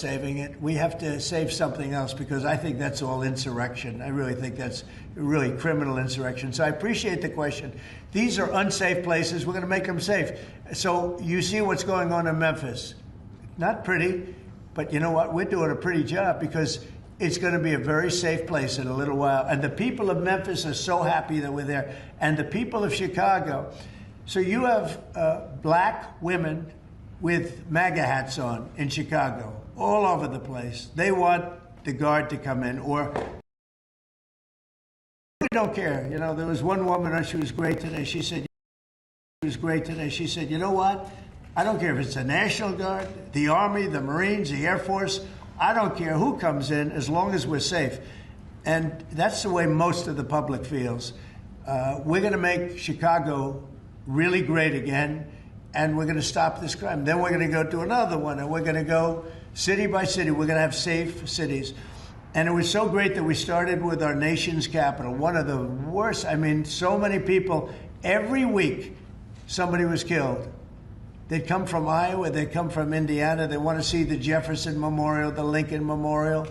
saving it. We have to save something else because I think that's all insurrection. I really think that's really criminal insurrection. So I appreciate the question. These are unsafe places. We're going to make them safe. So you see what's going on in Memphis. Not pretty, but you know what? We're doing a pretty job because it's going to be a very safe place in a little while. And the people of Memphis are so happy that we're there. And the people of Chicago. So you have black women with MAGA hats on in Chicago, all over the place. They want the guard to come in, or we don't care. You know, there was one woman, she was great today. She said, you know what? I don't care if it's the National Guard, the Army, the Marines, the Air Force. I don't care who comes in as long as we're safe. And that's the way most of the public feels. We're going to make Chicago really great again. And we're going to stop this crime. Then we're going to go to another one, and we're going to go city by city. We're going to have safe cities. And it was so great that we started with our nation's capital, one of the worst. I mean, so many people, every week somebody was killed. They'd come from Iowa, they'd come from Indiana. They want to see the Jefferson Memorial, the Lincoln Memorial.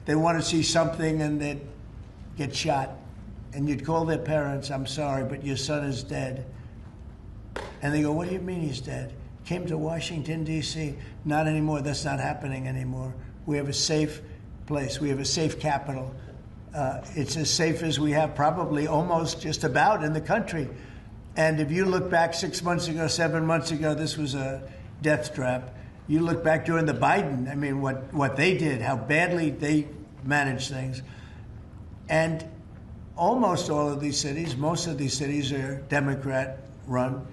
They want to see something, and they'd get shot. And you'd call their parents, I'm sorry, but your son is dead. And they go, what do you mean he's dead? Came to Washington, D.C. Not anymore. That's not happening anymore. We have a safe place. We have a safe capital. It's as safe as we have probably almost just about in the country. And if you look back 6 months ago, 7 months ago, this was a death trap. You look back during the Biden, I mean, what they did, how badly they managed things. And almost all of these cities, most of these cities are Democrat run.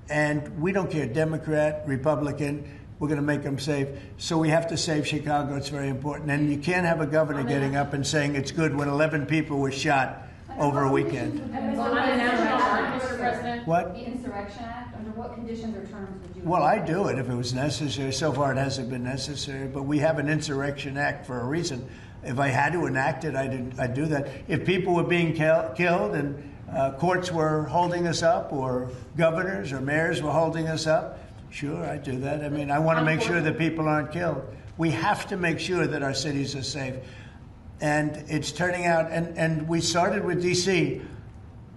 And we don't care, Democrat, Republican, we're going to make them safe. So we have to save Chicago. It's very important. And you can't have a governor getting up and saying it's good when 11 people were shot over a weekend. What? The Insurrection Act, under what conditions or terms would you? Well, I'd do it if it was necessary. So far it hasn't been necessary, but we have an Insurrection Act for a reason. If I had to enact it, I'd do that. If people were being killed and courts were holding us up, or governors or mayors were holding us up, sure, I'd do that. I mean, I want to make sure that people aren't killed. We have to make sure that our cities are safe. And it's turning out, and we started with D.C.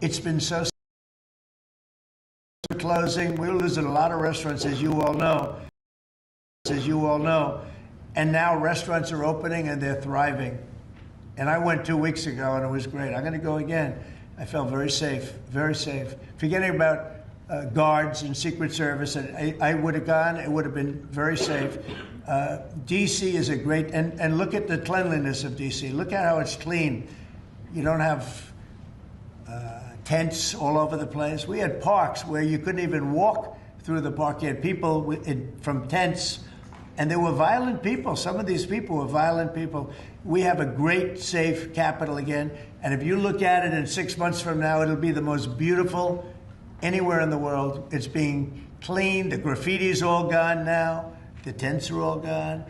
It's been so closing. We're losing a lot of restaurants, as you all know. And now restaurants are opening and they're thriving. And I went 2 weeks ago and it was great. I'm going to go again. I felt very safe, very safe. Forgetting about guards and Secret Service, I would have gone. It would have been very safe. D.C. is a great, and look at the cleanliness of D.C. Look at how it's clean. You don't have tents all over the place. We had parks where you couldn't even walk through the park. You had people from tents, and they were violent people. Some of these people were violent people. We have a great, safe capital again. And if you look at it in 6 months from now, it'll be the most beautiful anywhere in the world. It's being cleaned. The graffiti's all gone now. The tents are all gone.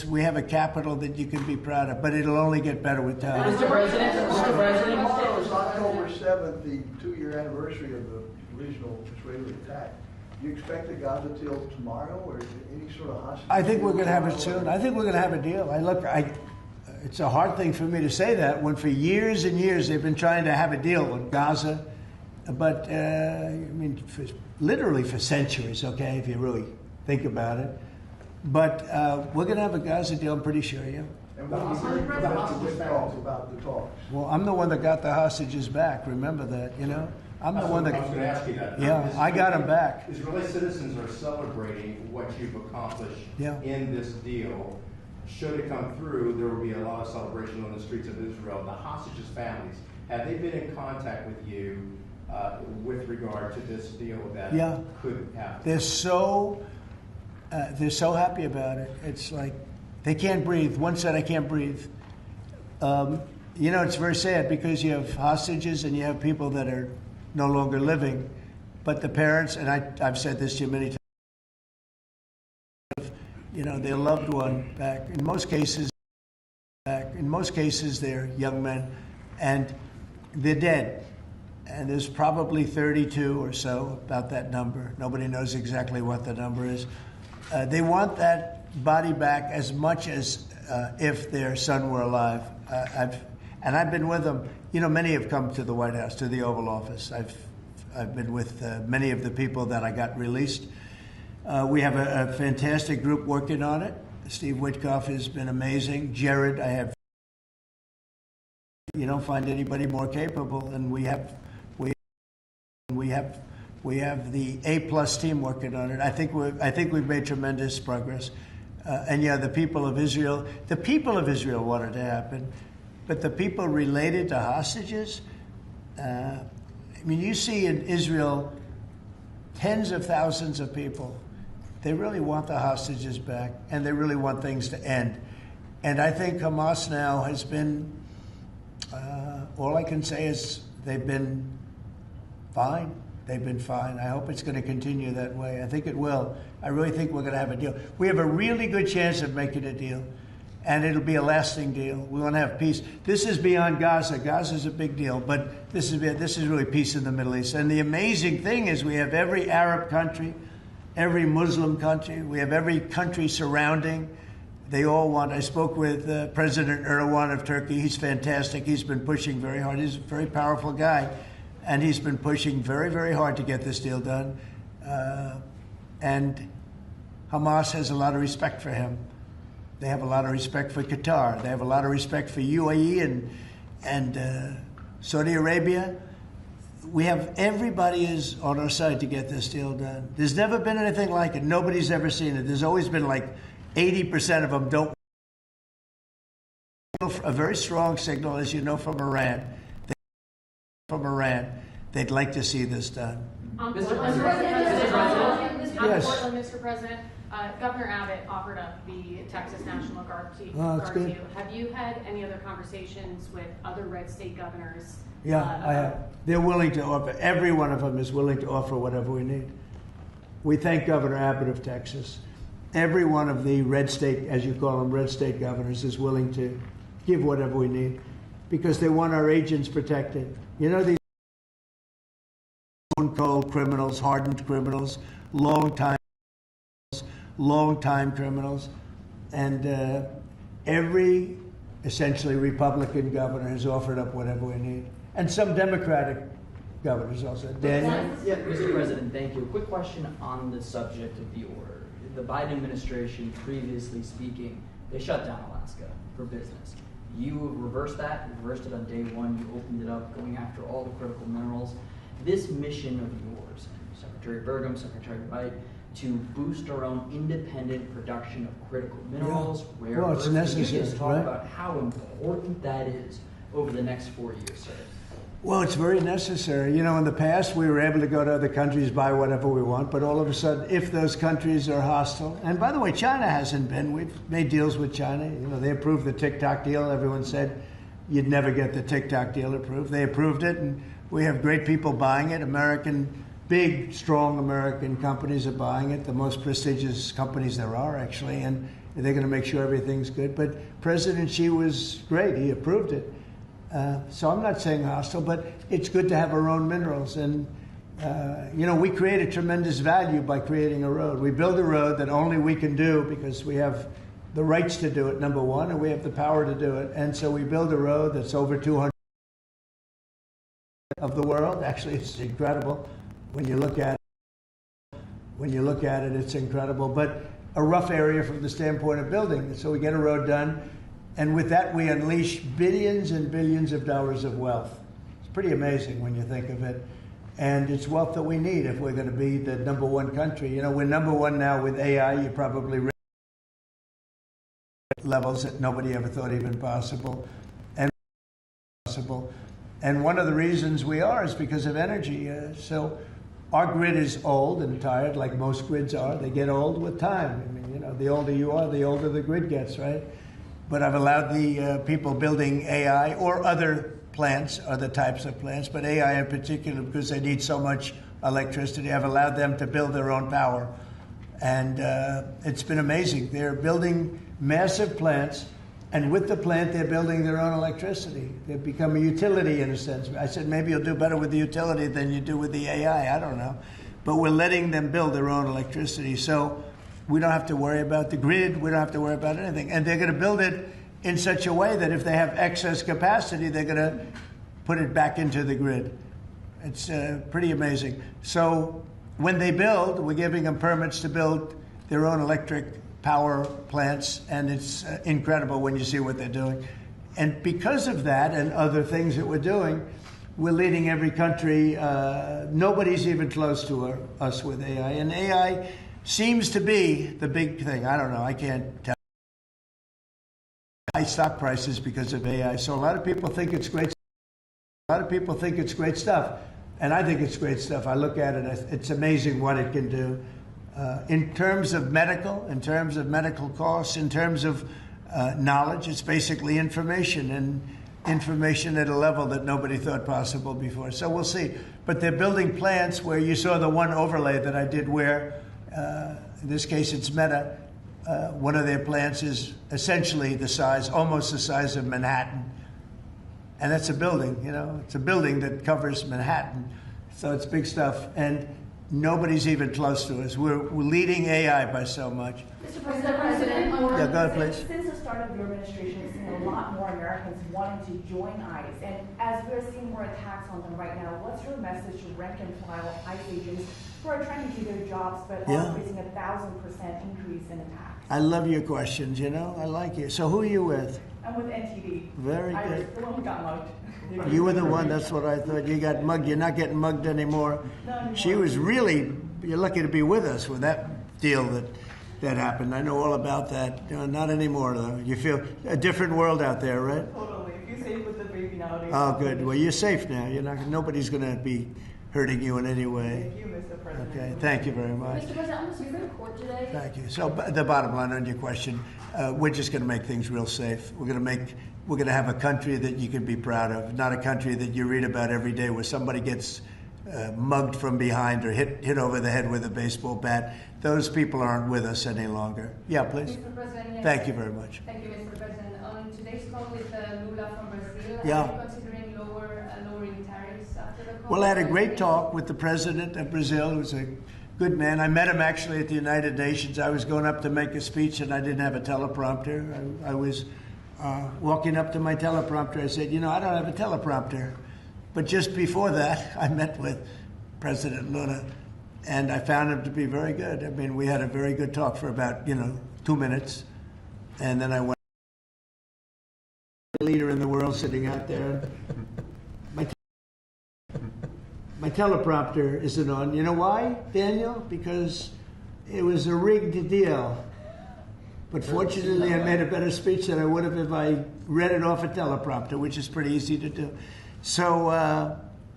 We have a capital that you can be proud of, but it'll only get better with time. Mr. President, Tomorrow is October 7th, the 2-year anniversary of the original Israeli attack. Do you expect the Gaza deal tomorrow, or is there any sort of hostage? I think we're going to have it soon. I think we're going to have a deal. It's a hard thing for me to say that when for years and years they've been trying to have a deal with Gaza, but I mean, literally for centuries. Okay, if you really think about it. But we're going to have a Gaza deal, I'm pretty sure, yeah. And what do you heard about the talks? Well, I'm the one that got the hostages back. Remember that, you know? I'm the one that. I was going to ask you that. Yeah, I got them back. Israeli citizens are celebrating what you've accomplished in this deal. Should it come through, there will be a lot of celebration on the streets of Israel. The hostages' families, have they been in contact with you with regard to this deal that could happen? They're so happy about it. It's like they can't breathe. One said, I can't breathe. You know, it's very sad because you have hostages and you have people that are no longer living. But the parents, and I've said this to you many times, you know, their loved one back. In most cases, they're young men, and they're dead. And there's probably 32 or so, about that number. Nobody knows exactly what the number is. They want that body back as much as if their son were alive. I've been with them. You know, many have come to the White House, to the Oval Office. I've been with many of the people that I got released. We have a fantastic group working on it. Steve Witkoff has been amazing. Jared, you don't find anybody more capable, and we have the A+ team working on it. I think we've made tremendous progress. And yeah, the people of Israel wanted to happen, but the people related to hostages. I mean, you see in Israel tens of thousands of people. They really want the hostages back, and they really want things to end. And I think Hamas now has been. All I can say is they've been fine. They've been fine. I hope it's going to continue that way. I think it will. I really think we're going to have a deal. We have a really good chance of making a deal, and it'll be a lasting deal. We want to have peace. This is beyond Gaza. Gaza is a big deal, but this is really peace in the Middle East. And the amazing thing is we have every Arab country, every Muslim country. We have every country surrounding. They all want. I spoke with President Erdogan of Turkey. He's fantastic. He's been pushing very hard. He's a very powerful guy, and he's been pushing very, very hard to get this deal done. And Hamas has a lot of respect for him. They have a lot of respect for Qatar. They have a lot of respect for UAE and Saudi Arabia. We have everybody is on our side to get this deal done. There's never been anything like it. Nobody's ever seen it. There's always been like 80% of them don't. A very strong signal, as you know, from Iran. They'd like to see this done. Mr. Yes. Mr. President, Governor Abbott offered up the Texas National Guard to that's good. you. Have you had any other conversations with other red state governors? Yeah, I have. They're willing to offer. Every one of them is willing to offer whatever we need. We thank Governor Abbott of Texas. Every one of the red state, as you call them, red state governors is willing to give whatever we need because they want our agents protected. You know, these cold criminals, hardened criminals, long-time criminals, and every essentially Republican governor has offered up whatever we need, and some Democratic governors also. Daniel? Yeah, Mr. President, thank you. A quick question on the subject of the order. The Biden administration, previously speaking, they shut down Alaska for business. You reversed that, reversed it on day one. You opened it up, going after all the critical minerals. This mission of yours, Secretary Burgum, Secretary Wright, to boost our own independent production of critical minerals, rare well, it's earths. necessary, Can you just talk right? about how important that is over the next 4 years, sir? Well, it's very necessary. You know, in the past, we were able to go to other countries, buy whatever we want, but all of a sudden, if those countries are hostile, and by the way, China hasn't been. We've made deals with China. You know, they approved the TikTok deal. Everyone said you'd never get the TikTok deal approved. They approved it, and we have great people buying it. Big, strong American companies are buying it, the most prestigious companies there are, actually, and they're going to make sure everything's good. But President Xi was great. He approved it. So I'm not saying hostile, but it's good to have our own minerals. And, you know, we create a tremendous value by creating a road. We build a road that only we can do because we have the rights to do it, number one, and we have the power to do it. And so we build a road that's over 200 of the world. Actually, it's incredible when you look at it. When you look at it, it's incredible. But a rough area from the standpoint of building. So we get a road done. And with that, we unleash billions and billions of dollars of wealth. It's pretty amazing when you think of it. And it's wealth that we need if we're going to be the number one country. You know, we're number one now with AI. You probably read levels that nobody ever thought even possible. And one of the reasons we are is because of energy. So our grid is old and tired, like most grids are. They get old with time. I mean, you know, the older you are, the older the grid gets, right? But I've allowed the people building AI or other plants, other types of plants, but AI in particular because they need so much electricity. I've allowed them to build their own power. And it's been amazing. They're building massive plants, and with the plant, they're building their own electricity. They've become a utility in a sense. I said, maybe you'll do better with the utility than you do with the AI. I don't know. But we're letting them build their own electricity. So We don't have to worry about the grid. We don't have to worry about anything. And they're going to build it in such a way that if they have excess capacity, they're going to put it back into the grid. It's pretty amazing. So when they build, we're giving them permits to build their own electric power plants, and it's incredible when you see what they're doing. And because of that and other things that we're doing, we're leading every country. Nobody's even close to us with AI. And AI seems to be the big thing. I don't know. I can't tell. High stock prices because of AI. So a lot of people think it's great. A lot of people think it's great stuff. And I think it's great stuff. I look at it. It's amazing what it can do. In terms of medical costs, in terms of knowledge, it's basically information, and information at a level that nobody thought possible before. So we'll see. But they're building plants where you saw the one overlay that I did where, in this case it's Meta, one of their plants is essentially the size, almost the size of Manhattan. And that's a building, you know, it's a building that covers Manhattan. So it's big stuff. And nobody's even close to us. We're leading AI by so much. Mr. President, Yeah, go ahead, please. Since the start of your administration, we've seen a lot more Americans wanting to join ICE. And as we're seeing more attacks on them right now, what's your message to rank and file ICE agents who are trying to do their jobs but are facing 1,000% increase in attacks? I love your questions, you know. I like it. So who are you with? I'm with NTD. Very I was good. the one who got mugged. You were the one, that's what I thought. You got mugged. You're not getting mugged anymore. No, anymore. She was really, you're lucky to be with us with that deal that happened. I know all about that. You know, not anymore, though. You feel a different world out there, right? Totally. If you say with the baby nowadays. Oh, good. Well, you're safe now. You're not. Nobody's going to be hurting you in any way. Thank you, Mr. President. Okay. Thank you very much. Mr. President, on the Supreme Court today, Thank you. So the bottom line on your question, we're just going to make things real safe. We're going to have a country that you can be proud of, not a country that you read about every day where somebody gets mugged from behind or hit over the head with a baseball bat. Those people aren't with us any longer. Yeah, please. Mr. President, yes. Thank you very much. Thank you, Mr. President. On today's call with Lula from Brazil, Yeah. are you considering lowering tariffs after the call? Well, I had a great talk with the president of Brazil, who's a good man. I met him actually at the United Nations. I was going up to make a speech and I didn't have a teleprompter. I was walking up to my teleprompter. I said, you know, I don't have a teleprompter. But just before that, I met with President Lula, and I found him to be very good. I mean, we had a very good talk for about, 2 minutes. And then I went, leader in the world sitting out there. My teleprompter isn't on. You know why, Daniel? Because it was a rigged deal. But fortunately, I made a better speech than I would have if I read it off a teleprompter, which is pretty easy to do. So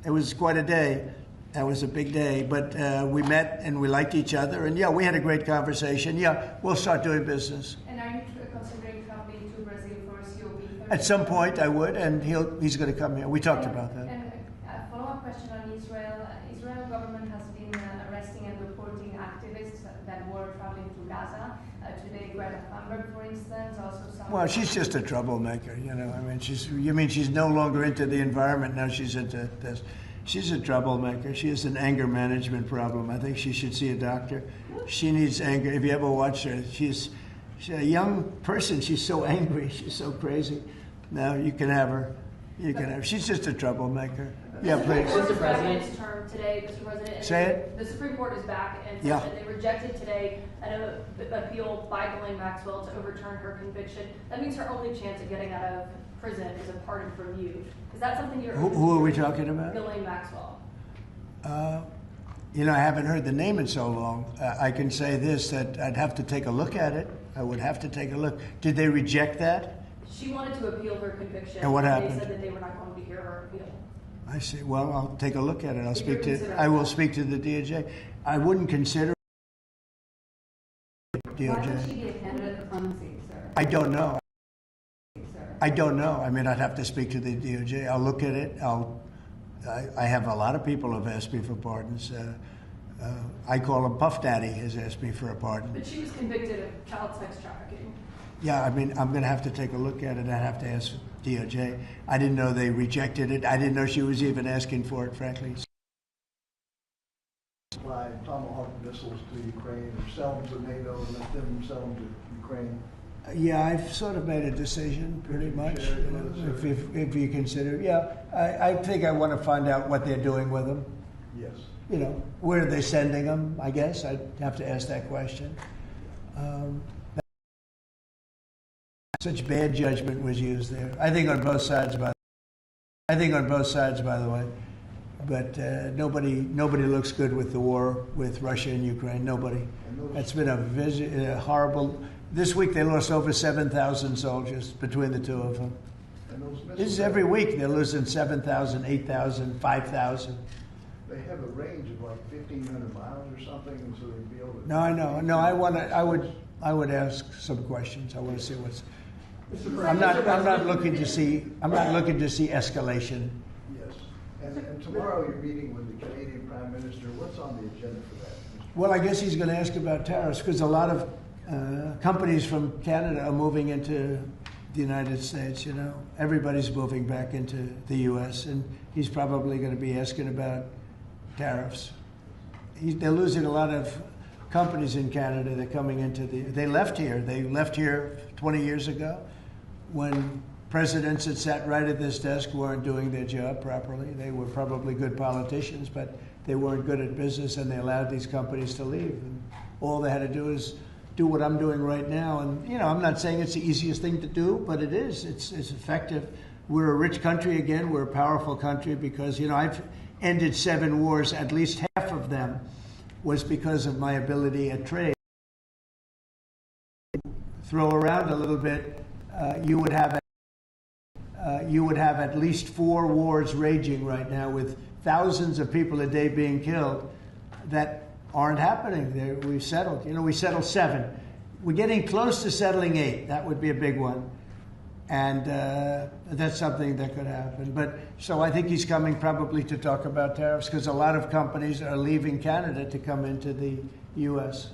it was quite a day. That was a big day. But we met and we liked each other. And yeah, we had a great conversation. Yeah, we'll start doing business. And are you considering traveling to Brazil for COP30? At some point, I would, and he's going to come here. We talked about that. And a follow-up question on Israel. Israel government has been arresting and reporting activists that were traveling to Gaza. Today, Greta Thunberg, for instance, also some... Well, she's just a troublemaker, I mean, she's no longer into the environment, now she's into this. She's a troublemaker. She has an anger management problem. I think she should see a doctor. She needs anger. If you ever watch her, she's a young person. She's so angry. She's so crazy. Now, you can have her. She's just a troublemaker. Yeah, please. Mr. President's term today, Mr. President. Say it. The Supreme Court is back and Yeah. they rejected today an appeal by Ghislaine Maxwell to overturn her conviction. That means her only chance of getting out of prison is a pardon from you. Is that something you're... Who are we talking about? Ghislaine Maxwell. I haven't heard the name in so long. I can say this, that I'd have to take a look at it. I would have to take a look. Did they reject that? She wanted to appeal her conviction. And what happened? They said that they were not going to hear her appeal. I see. Well, I'll take a look at it. I will speak to the DOJ. I wouldn't consider DOJ. Why would she be a candidate for clemency, sir? I don't know. Sir? I don't know. I mean, I'd have to speak to the DOJ. I'll look at it. I have a lot of people who have asked me for pardons. I call him Puff Daddy has asked me for a pardon. But she was convicted of child sex trafficking. Yeah, I mean, I'm going to have to take a look at it. I'd have to ask DOJ. I didn't know they rejected it. I didn't know she was even asking for it, frankly. By Tomahawk missiles to Ukraine, or sell them to NATO and let them sell them to Ukraine? Yeah, I've sort of made a decision, pretty much. Share it You know, with us, if you consider, yeah, I think I want to find out what they're doing with them. Yes. You know, where are they sending them? I guess I'd have to ask that question. Such bad judgment was used there. I think on both sides, by the way. But nobody looks good with the war with Russia and Ukraine. Nobody. It's been a horrible. This week they lost over 7,000 soldiers between the two of them. And those missiles, This is every week they're losing 7,000, 8,000, 5,000. they have a range of like 1,500 miles or something, so they'd be able to. No, I know. No, I would ask some questions. I want to see what's. I'm not looking to see escalation. Yes. And tomorrow you're meeting with the Canadian Prime Minister. What's on the agenda for that? Well, I guess he's going to ask about tariffs because a lot of companies from Canada are moving into the United States. You know, everybody's moving back into the U.S. and he's probably going to be asking about tariffs. They're losing a lot of companies in Canada. They're coming into They left here. They left here 20 years ago when presidents that sat right at this desk weren't doing their job properly. They were probably good politicians, but they weren't good at business, and they allowed these companies to leave. And all they had to do is do what I'm doing right now. And, you know, I'm not saying it's the easiest thing to do, but it is. It's effective. We're a rich country again. We're a powerful country because, you know, I've ended 7 wars. At least half of them was because of my ability at trade. Throw around a little bit, you would have at least 4 wars raging right now with thousands of people a day being killed that aren't happening. We've settled. You know, we settled 7. We're getting close to settling 8. That would be a big one. And that's something that could happen. But so I think he's coming probably to talk about tariffs because a lot of companies are leaving Canada to come into the U.S.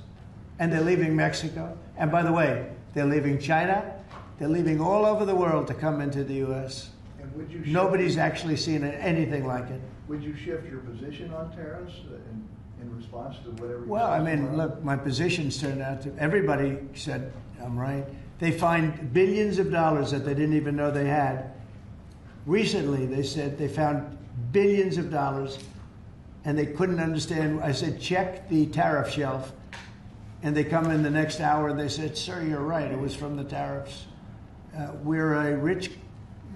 And they're leaving Mexico. And by the way, they're leaving China. They're leaving all over the world to come into the U.S. And would you Nobody's actually seen anything like it. Would you shift your position on tariffs in response to whatever? Well, I mean, look, my positions turned out to, everybody said I'm right. They find billions of dollars that they didn't even know they had. Recently, they said they found billions of dollars and they couldn't understand. I said, check the tariff shelf. And they come in the next hour and they said, sir, you're right. It was from the tariffs. We're a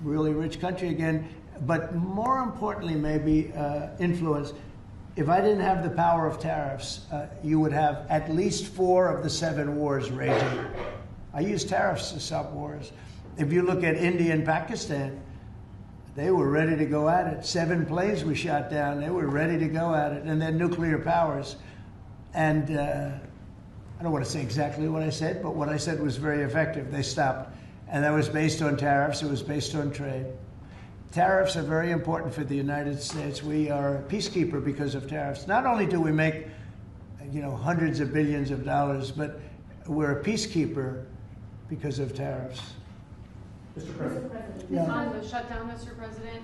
really rich country again. But more importantly, maybe influence. If I didn't have the power of tariffs, you would have at least 4 of the 7 wars raging. I use tariffs to stop wars. If you look at India and Pakistan, they were ready to go at it. 7 planes were shot down. They were ready to go at it. And they're nuclear powers. And I don't want to say exactly what I said, but what I said was very effective. They stopped. And that was based on tariffs. It was based on trade. Tariffs are very important for the United States. We are a peacekeeper because of tariffs. Not only do we make, you know, hundreds of billions of dollars, but we're a peacekeeper because of tariffs. Mr. President. Yeah. On the shutdown, Mr. President,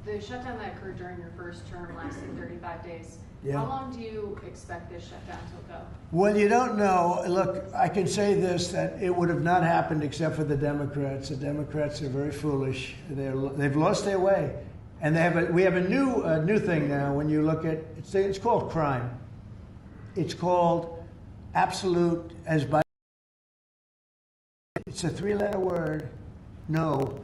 the shutdown that occurred during your first term lasted 35 days. Yeah. How long do you expect this shutdown to go? Well, you don't know. Look, I can say this, that it would have not happened except for the Democrats. The Democrats are very foolish. They've lost their way. And we have a new thing now when you look at, it's called crime. It's called absolute, it's a 3-letter word, no.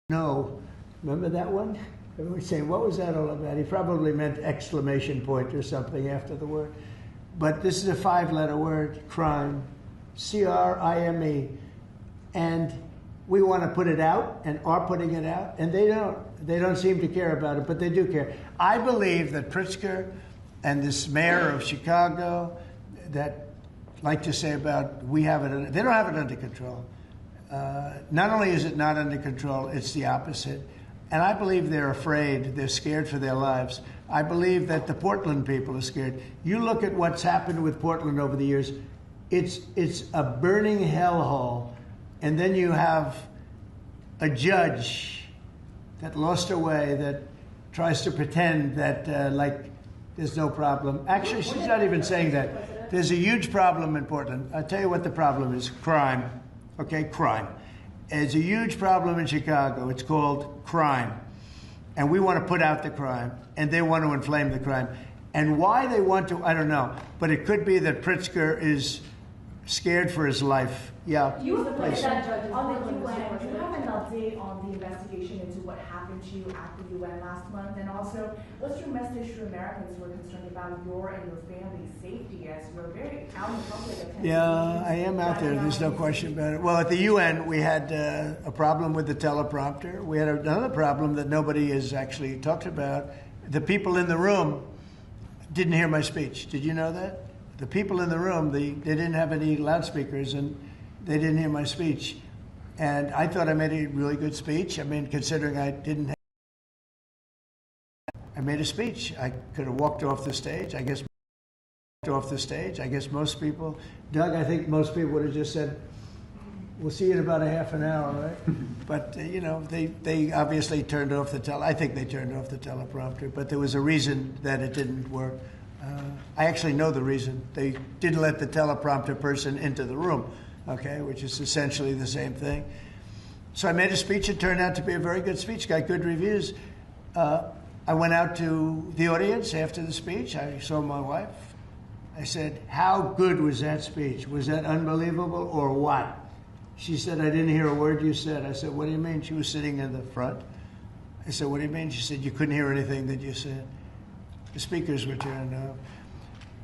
No. Remember that one? Everyone's saying, what was that all about? He probably meant exclamation point or something after the word. But this is a 5-letter word, crime, C-R-I-M-E. And we want to put it out and are putting it out, and they don't. They don't seem to care about it, but they do care. I believe that Pritzker and this mayor of Chicago that like to say about they don't have it under control. Not only is it not under control, it's the opposite. And I believe they're afraid. They're scared for their lives. I believe that the Portland people are scared. You look at what's happened with Portland over the years. It's a burning hellhole. And then you have a judge that lost her way, that tries to pretend that, like There's no problem. Actually, she's not even saying that. There's a huge problem in Portland. I'll tell you what the problem is. Crime. Okay, crime. There's a huge problem in Chicago. It's called crime. And we want to put out the crime, and they want to inflame the crime. And why they want to, I don't know. But it could be that Pritzker is scared for his life. Yeah. You Please. put that judge on the UN. Do you have an update on the investigation into what happened to you at the UN last month? And also, what's your message to Americans who are concerned about your and your family's safety as you're very out in public? Yeah, I am out there. There's no question about it. Well, at the UN, we had a problem with the teleprompter. We had another problem that nobody has actually talked about. The people in the room didn't hear my speech. Did you know that? The people in the room, they didn't have any loudspeakers, and they didn't hear my speech. And I thought I made a really good speech. I mean, considering I didn't have, I made a speech. I could have walked off the stage. I guess most people, Doug, I think most people would have just said, we'll see you in about a half an hour, right? But, you know, they obviously turned off I think they turned off the teleprompter, but there was a reason that it didn't work. I actually know the reason. They didn't let the teleprompter person into the room, okay, which is essentially the same thing. So I made a speech. It turned out to be a very good speech, got good reviews. I went out to the audience after the speech. I saw my wife. I said, how good was that speech? Was that unbelievable or what? She said, I didn't hear a word you said. I said, what do you mean? She was sitting in the front. I said, what do you mean? She said, you couldn't hear anything that you said. The speakers were turned off.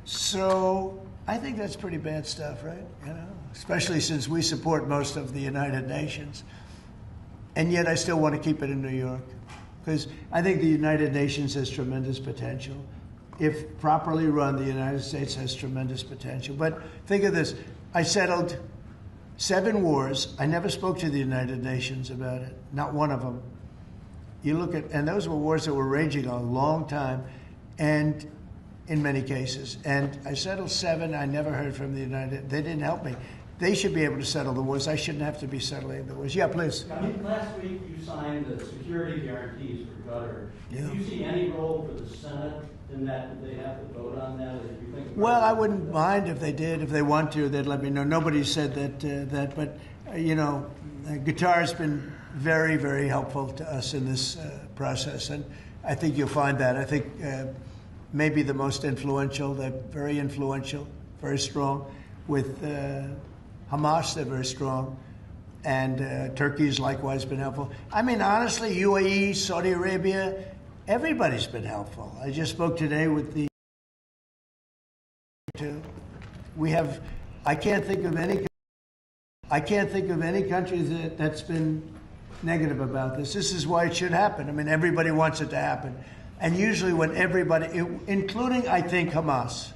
So I think that's pretty bad stuff, right? You know, especially since we support most of the United Nations. And yet I still want to keep it in New York, because I think the United Nations has tremendous potential. If properly run, the United States has tremendous potential. But think of this. I settled 7 wars. I never spoke to the United Nations about it, not one of them. You look at, and those were wars that were raging a long time, and in many cases. And I settled 7. I never heard from the United. They didn't help me. They should be able to settle the wars. I shouldn't have to be settling the wars. Yeah, please. Last week you signed the security guarantees for Qatar. Yeah. Do you see any role for the Senate in that? Do they have to vote on that? Or do you think Well, I wouldn't mind if they did. If they want to, they'd let me know. Nobody said that, but you know, Qatar's been very, very helpful to us in this process, and I think you'll find that. I think maybe the most influential. They're very influential, very strong. With Hamas, they're very strong, and Turkey's likewise been helpful. I mean, honestly, UAE, Saudi Arabia, everybody's been helpful. I just spoke today with the. We have. I can't think of any country that's been negative about this. This is why it should happen. I mean, everybody wants it to happen, and usually when everybody, including I think Hamas.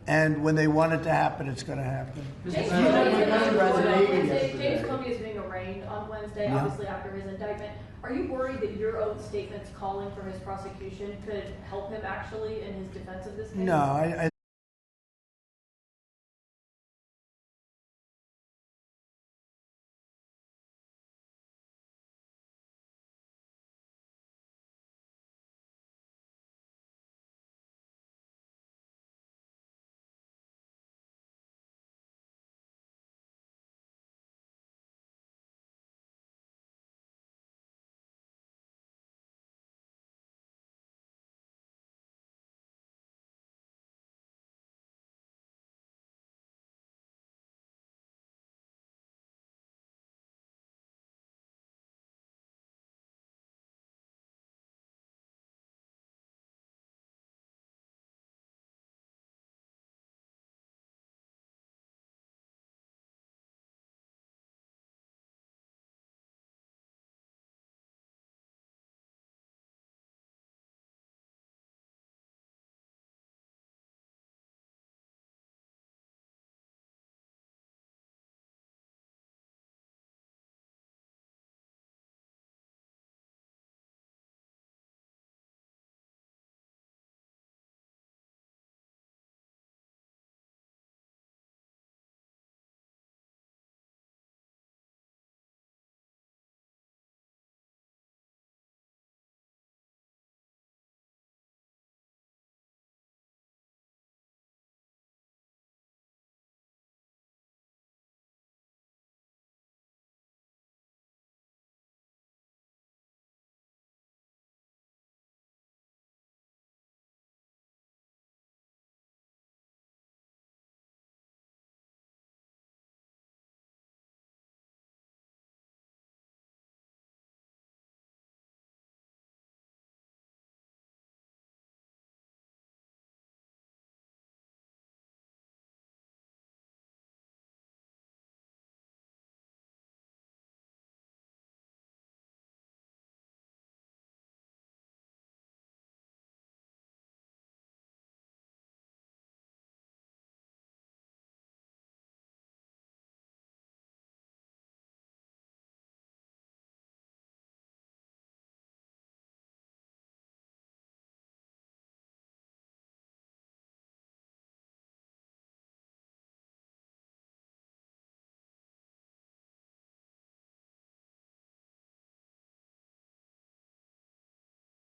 And when they want it to happen, it's going to happen. James Comey is being arraigned on Wednesday, obviously after his indictment. Are you worried that your own statements calling for his prosecution could help him actually in his defense of this case? No,